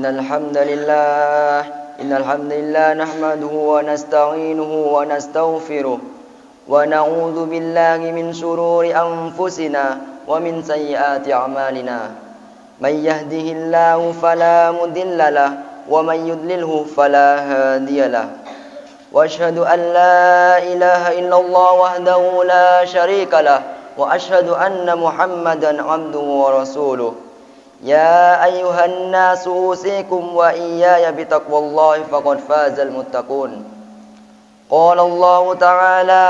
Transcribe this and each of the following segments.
Innal hamdalillah nahmaduhu wa nasta'inuhu wa nastaghfiruh wa na'udzu billahi min shururi anfusina wa min sayyiati a'malina. May yahdihillahu fala mudilla lahu wa may yudlilhu fala hadiyalah. Wa asyhadu an la ilaha illallah wahdahu la syarika lah wa asyhadu anna Muhammadan 'abduhu wa rasuluh. Ya ayyuhan nasu usikum wa iyaya bitaqwallahi faqad fazal muttaqun. Qala Allah ta'ala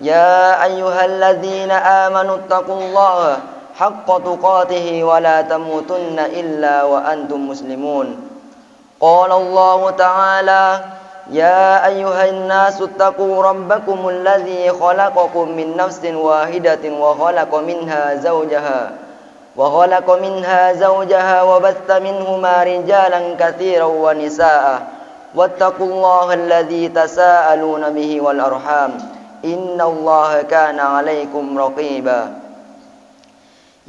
ya ayyuhalladzina amanu taqullaha haqqa tuqatih wa la tamutunna illa wa antum muslimun. Qala Allah ta'ala ya ayyuhan nasu taqu rabbakumul ladzi khalaqakum min nafsin wahidatin wa khalaqa minha zawjaha wa batha minhuma rijalan katsiran wa nisaa'a wattaqullaha alladzi tasaaluna bihi wal arham innallaha kana 'alaikum raqiba.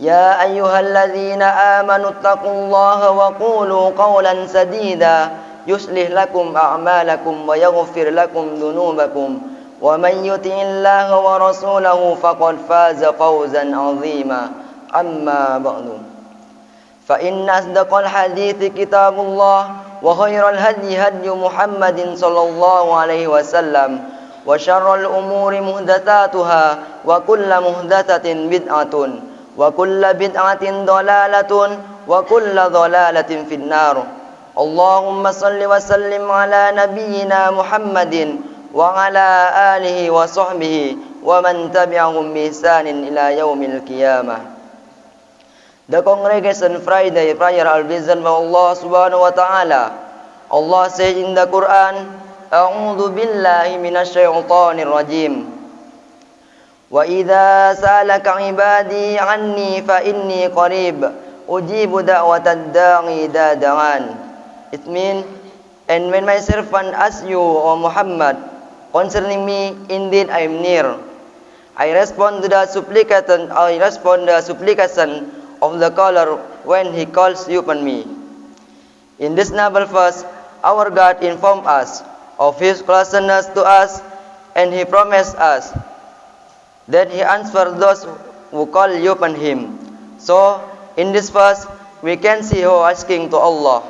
Ya ayyuhalladzina amanu taqullaha wa qulu qawlan sadida yuslih lakum a'malakum wa yaghfir lakum dhunubakum wa man yuti'illaha wa rasulahu faqad faza fawzan 'azima. Amma ba'du. Fa inna asdaqal hadithi kitabullah wa khairal hadyi hadyu Muhammadin sallallahu alaihi wasallam wa syarrul umuri muhdatsatuha wa kullu muhdatsatin bid'atun wa kullu bid'atin dhalalatun wa kullu dhalalatin finnar. Allahumma salli wa sallim ala nabiyyina Muhammadin wa ala alihi wa sahbihi wa man tabi'ahum bi ihsanin ila yaumil qiyamah. The congregation Friday prayer are reasoned by Allah subhanahu wa ta'ala. Allah says in the Quran, A'udhu billahi minasyaitanir rajim. Wa idha salaka ibadi anni fa inni qarib ujibu da'watad da'i idha da'an. It means, and when my servant asks you, O Muhammad, concerning me, indeed I am near. I respond to the supplication of the caller when he calls upon me. In this noble verse, our God informed us of His closeness to us, and He promised us that He answers those who call upon Him. So, in this verse, we can see how asking to Allah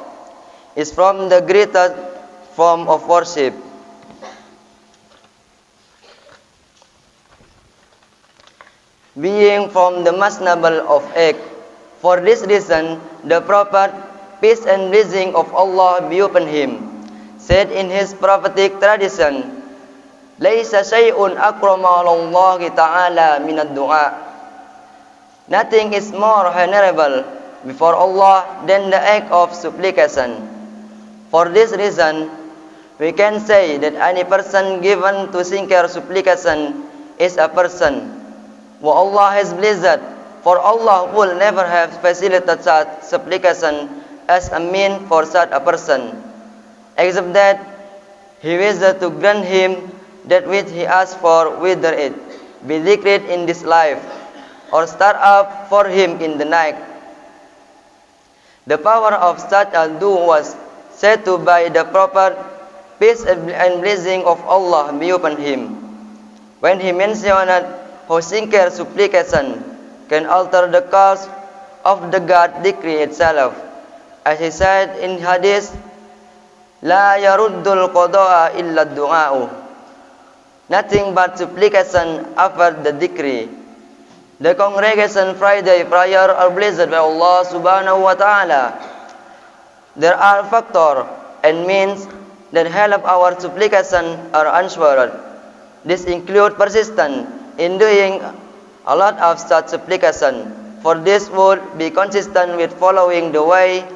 is from the greatest form of worship. Being from the most noble of acts. For this reason, the Prophet, peace and blessing of Allah be upon him, said in his prophetic tradition, Laisa shay'un akrama 'ala Allah ta'ala min ad-du'a. Nothing is more honorable before Allah than the act of supplication. For this reason, we can say that any person given to sincere supplication is a person who Allah has blessed. For Allah will never have facilitated such supplication as a means for such a person, except that He wishes to grant him that which he asks for, whether it be decreed in this life or start up for him in the night. The power of such a dua was said to by the Prophet, peace and blessing of Allah be upon him, when he mentioned how sincere supplication can alter the course of the God decree itself. As he said in hadith, La yaruddul qada'a illa du'a'u. Nothing but supplication after the decree. The congregation Friday prayer are blessed by Allah subhanahu wa ta'ala. There are factors and means that help our supplication are answered. This include persistence in doing a lot of such supplication, for this would be consistent with following the way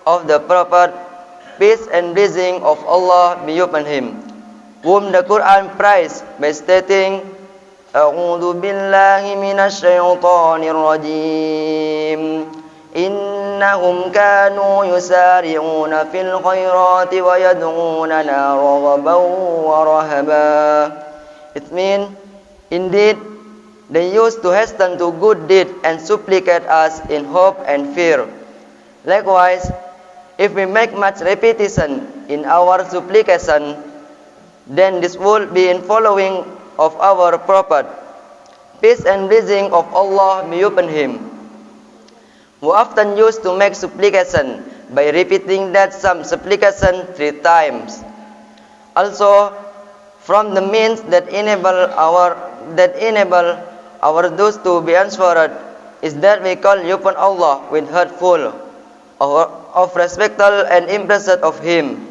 of the Prophet, peace and blessing of Allah be upon him, whom the Quran praised by stating, A'udhu billahi minasyaitanir rajim. Innahum kanu yusari'una fil khairati wa yad'unana raghaban wa rahaba. It means, indeed, they used to hasten to good deed and supplicate us in hope and fear. Likewise, If we make much repetition in our supplication, then this will be in following of our Prophet. Peace and blessing of Allah be upon him, who often used to make supplication by repeating that some supplication 3 times. Also, from the means that enable our dues to be answered is that we call upon Allah with heartful of respectful and impressed of Him.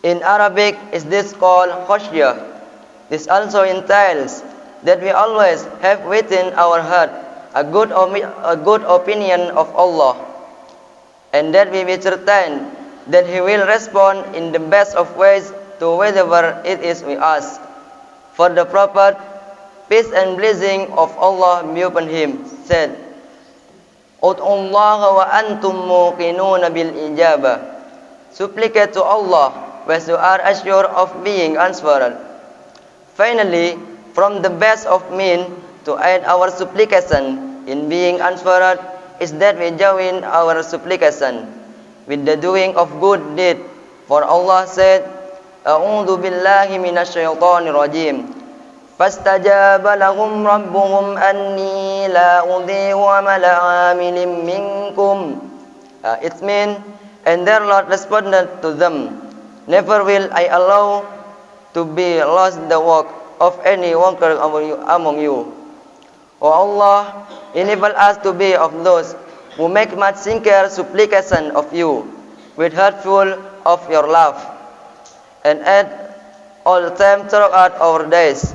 In Arabic, is this called khashyah. This also entails that we always have within our heart a good opinion of Allah, and that we be certain that He will respond in the best of ways to whatever it is we ask. For the Prophet, peace and blessing of Allah be upon him, said, Ud'ullaha wa antum muqinuna bil ijabah. Supplicate to Allah whereas you are assured of being answered. Finally, from the best of means to aid our supplication in being answered is that we join our supplication with the doing of good deed. For Allah said, A'udhu billahi minasyaitonir rajim. Fastajaba lahum rabbuhum anni la udhi'u amala amilin minkum. It means, and their Lord responded to them, never will I allow to be lost the work of any worker among you. O Allah, enable us to be of those who make much sincere supplication of you, with heartful of your love, and at all times throughout our days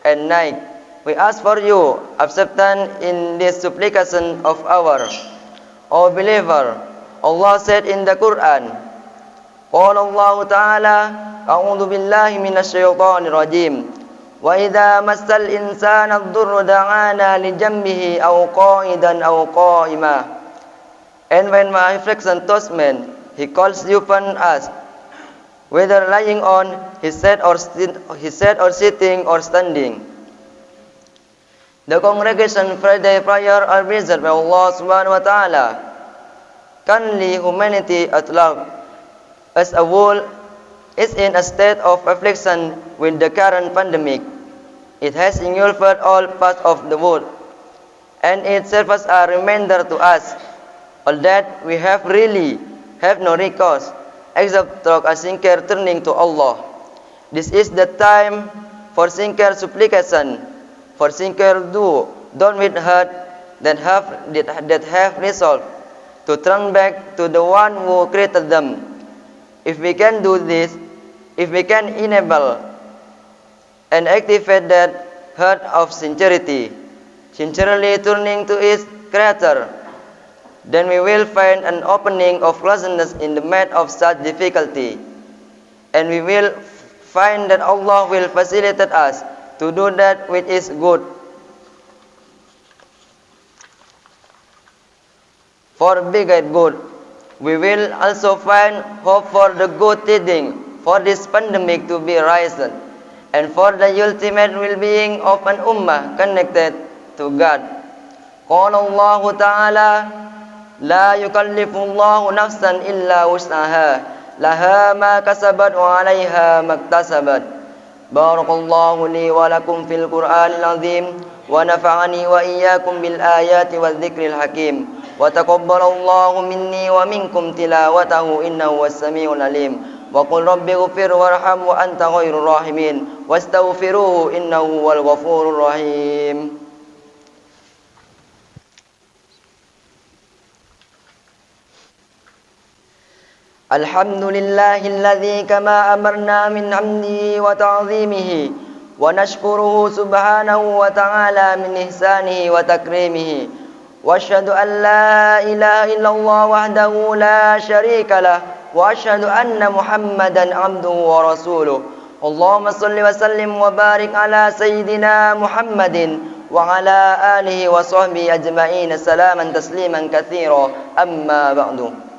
and night. We ask for you acceptance in this supplication of ours. O believer, Allah said in the Quran, Qala Allah Ta'ala, A'udhu billahi minasyaitonir rajim. Wa idha massal insana ad-durru da'ana li jambihi aw qa'idan aw qa'ima. And when my affliction touches man, he calls upon us, whether lying on his head or sitting or standing. The congregation Friday prayer are blessed by Allah Subhanahu wa Ta'ala. Currently, humanity at large as a whole is in a state of affliction with the current pandemic. It has engulfed all parts of the world, and it serves as a reminder to us all that we really have no recourse except through a sincere turning to Allah. This is the time for sincere supplication, for sincere done with heart that have resolved to turn back to the one who created them. If we can do this, if we can enable and activate that heart of sincerity, sincerely turning to its Creator, then we will find an opening of pleasantness in the midst of such difficulty, and we will find that Allah will facilitate us to do that which is good. For bigger good, we will also find hope for the good tidings for this pandemic to be risen, and for the ultimate well-being of an ummah connected to God. Qala Allah Ta'ala, La yukallifu Allahu nafsan illa wus'aha, laha ma kasabat wa 'alayha maktasabat. Barakallahu li wa lakum fil Qur'anil azim, wa nafa'ani wa iyyakum bil ayati wadh-dhikril hakim. Wa taqabbalallahu minni wa minkum tilawatahu innahu was-sami'ul alim. Wa qul rabbi ighfir warham wa anta khairur rahimin. Wastaghfiruhu innahu wal ghafurur rahim. Alhamdulillahilladzi kama amarna min hamdihi wa ta'zimihi wa nashkuruhu subhanahu wa ta'ala min ihsanihi wa takrimihi wa ashhadu an la ilaha illallah wahdahu la sharika lah wa ashhadu anna Muhammadan abduhu wa rasuluh. Allahumma salli wa sallim wa barik ala sayyidina Muhammadin wa ala alihi wa sahbihi ajma'in. Salaman tasliman katsira. Amma ba'du.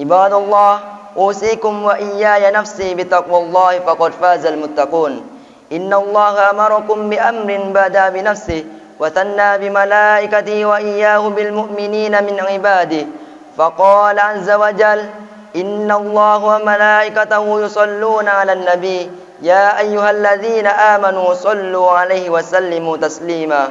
Ibadallah, usikum wa iyaya nafsi bitaqwallahi faqad fazal muttaqun. Innallaha amarakum bi amrin bada bi nafsi وثنى بملائكته وإياه بالمؤمنين من عباده فقال عز وجل إن الله وملائكته يصلون على النبي يا أيها الذين آمنوا صلوا عليه وسلموا تسليما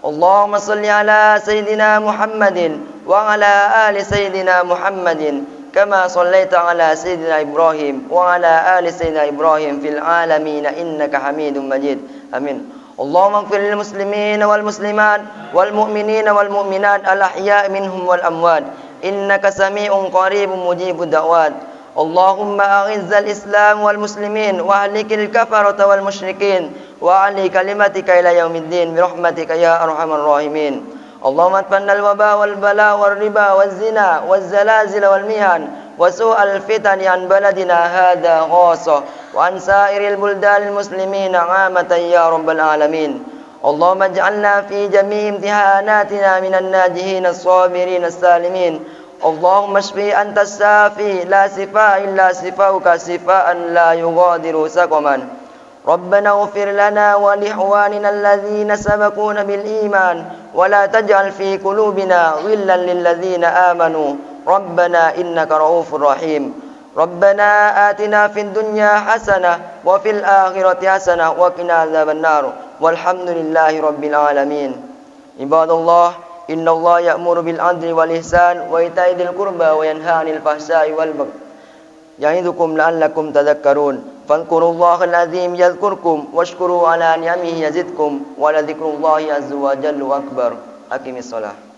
اللهم صل على سيدنا محمد وعلى آل سيدنا محمد كما صليت على سيدنا إبراهيم وعلى آل سيدنا إبراهيم في العالمين إنك حميد مجيد آمين اللهم اغفر للمسلمين والمسلمات والمؤمنين والمؤمنات الأحياء منهم والأموات إنك سميع قريب مجيب الدعوات اللهم أعز الإسلام والمسلمين وأهلك الكفرة والمشركين وأعلي كلمتك إلى يوم الدين برحمتك يا أرحم الراحمين اللهم ادفعنا الوباء والبلاء والربا والزنا والزلازل والمهن وسوء الفتن عن بلدنا هذا خاصة وعن سائر البلدان المسلمين عامة يا رب العالمين اللهم اجعلنا في جميع امتحاناتنا من الناجحين الصابرين السالمين اللهم اشفي أنت الشافي لا شفاء إلا شفاؤك شفاء لا يغادر سقما ربنا اغفر لنا ولإخواننا الذين سبقونا بالإيمان ولا تجعل في قلوبنا غلا للذين آمنوا ربنا إنك رؤوف رحيم ربنا آتنا في الدنيا حسنة وفي الآخرة حسنة وقنا عذاب النار والحمد لله رب العالمين عباد الله إن الله يأمر بالعدل والإحسان وإيتاء ذي القربى وينهى عن الفحشاء والبغي يعظكم لعلكم تذكرون فاذكروا الله العظيم يذكركم واشكروا على نعمه يزدكم ولذكر الله عز وجل أكبر أقم الصلاة